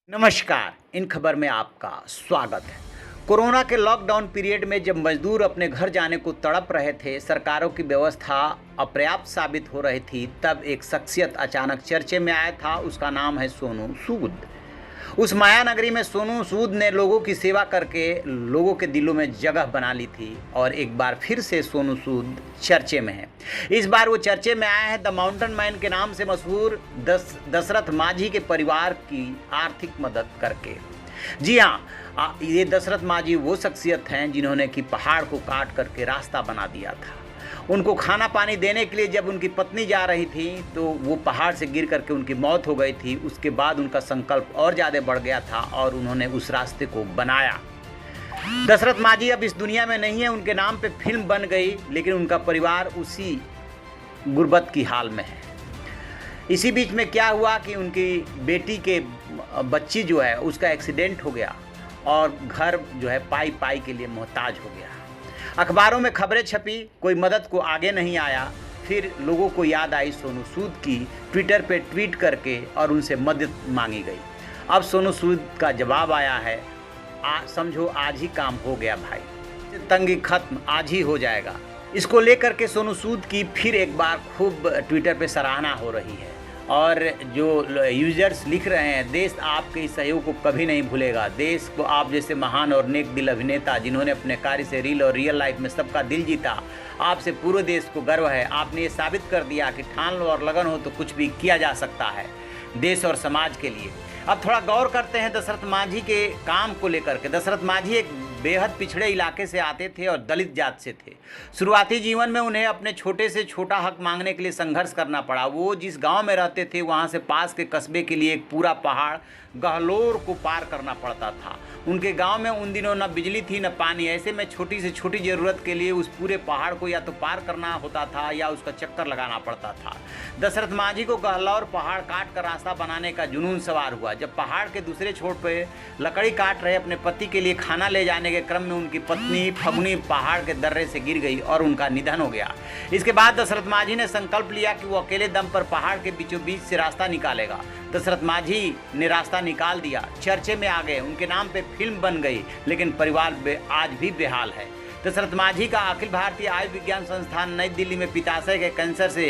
नमस्कार। इन खबर में आपका स्वागत है। कोरोना के लॉकडाउन पीरियड में जब मजदूर अपने घर जाने को तड़प रहे थे, सरकारों की व्यवस्था अपर्याप्त साबित हो रही थी, तब एक शख्सियत अचानक चर्चे में आया था। उसका नाम है सोनू सूद। उस माया नगरी में सोनू सूद ने लोगों की सेवा करके लोगों के दिलों में जगह बना ली थी और एक बार फिर से सोनू सूद चर्चे में है। इस बार वो चर्चे में आया है द माउंटेन मैन के नाम से मशहूर दशरथ माझी के परिवार की आर्थिक मदद करके। जी हाँ, ये दशरथ माझी वो शख्सियत हैं जिन्होंने कि पहाड़ को काट करके रास्ता बना दिया था। उनको खाना पानी देने के लिए जब उनकी पत्नी जा रही थी तो वो पहाड़ से गिर करके उनकी मौत हो गई थी। उसके बाद उनका संकल्प और ज़्यादा बढ़ गया था और उन्होंने उस रास्ते को बनाया। दशरथ माझी अब इस दुनिया में नहीं है, उनके नाम पे फिल्म बन गई, लेकिन उनका परिवार उसी गुर्बत की हाल में है। इसी बीच में क्या हुआ कि उनकी बेटी के बच्ची जो है उसका एक्सीडेंट हो गया और घर जो है पाई पाई के लिए मोहताज हो गया। अखबारों में खबरें छपी, कोई मदद को आगे नहीं आया। फिर लोगों को याद आई सोनू सूद की, ट्विटर पे ट्वीट करके और उनसे मदद मांगी गई। अब सोनू सूद का जवाब आया है, समझो आज ही काम हो गया भाई, तंगी खत्म, आज ही हो जाएगा। इसको लेकर के सोनू सूद की फिर एक बार खूब ट्विटर पे सराहना हो रही है और जो यूजर्स लिख रहे हैं, देश आपके इस सहयोग को कभी नहीं भूलेगा। देश को आप जैसे महान और नेक दिल अभिनेता जिन्होंने अपने कार्य से रील और रियल लाइफ में सबका दिल जीता, आपसे पूरे देश को गर्व है। आपने ये साबित कर दिया कि ठान लो और लगन हो तो कुछ भी किया जा सकता है देश और समाज के लिए। अब थोड़ा गौर करते हैं दशरथ माझी के काम को लेकर के। दशरथ माझी एक बेहद पिछड़े इलाके से आते थे और दलित जात से थे। शुरुआती जीवन में उन्हें अपने छोटे से छोटा हक मांगने के लिए संघर्ष करना पड़ा। वो जिस गांव में रहते थे वहां से पास के कस्बे के लिए एक पूरा पहाड़ गहलोर को पार करना पड़ता था। उनके गांव में उन दिनों न बिजली थी न पानी। ऐसे में छोटी से छोटी ज़रूरत के लिए उस पूरे पहाड़ को या तो पार करना होता था या उसका चक्कर लगाना पड़ता था। दशरथ माझी को गहलोर पहाड़ काट कर रास्ता बनाने का जुनून सवार हुआ। जब पहाड़ के दूसरे छोर पर लकड़ी काट रहे अपने पति के लिए खाना ले जाने के क्रम में उनकी पत्नी फगुनी पहाड़ के दर्रे से गिर गई और उनका निधन हो गया। इसके बाद दशरथ माझी ने संकल्प लिया कि वो अकेले दम पर पहाड़ के बीचों बीच से रास्ता निकालेगा। दशरथ माझी ने रास्ता निकाल दिया, चर्चे में आ गए, उनके नाम पे फिल्म बन गई, लेकिन परिवार आज भी बेहाल है। दशरथ माझी का अखिल भारतीय आयुर्विज्ञान संस्थान नई दिल्ली में पित्ताशय के कैंसर से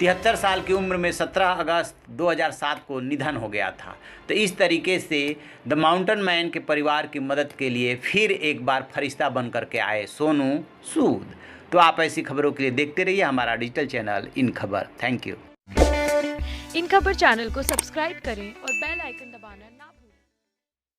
73 साल की उम्र में 17 अगस्त 2007 को निधन हो गया था। तो इस तरीके से द माउंटेन मैन के परिवार की मदद के लिए फिर एक बार फरिश्ता बन करके आए सोनू सूद। तो आप ऐसी खबरों के लिए देखते रहिए हमारा डिजिटल चैनल इन खबर। Thank you. इन खबर चैनल को सब्सक्राइब करें और बेल आइकन दबाना ना भूलें।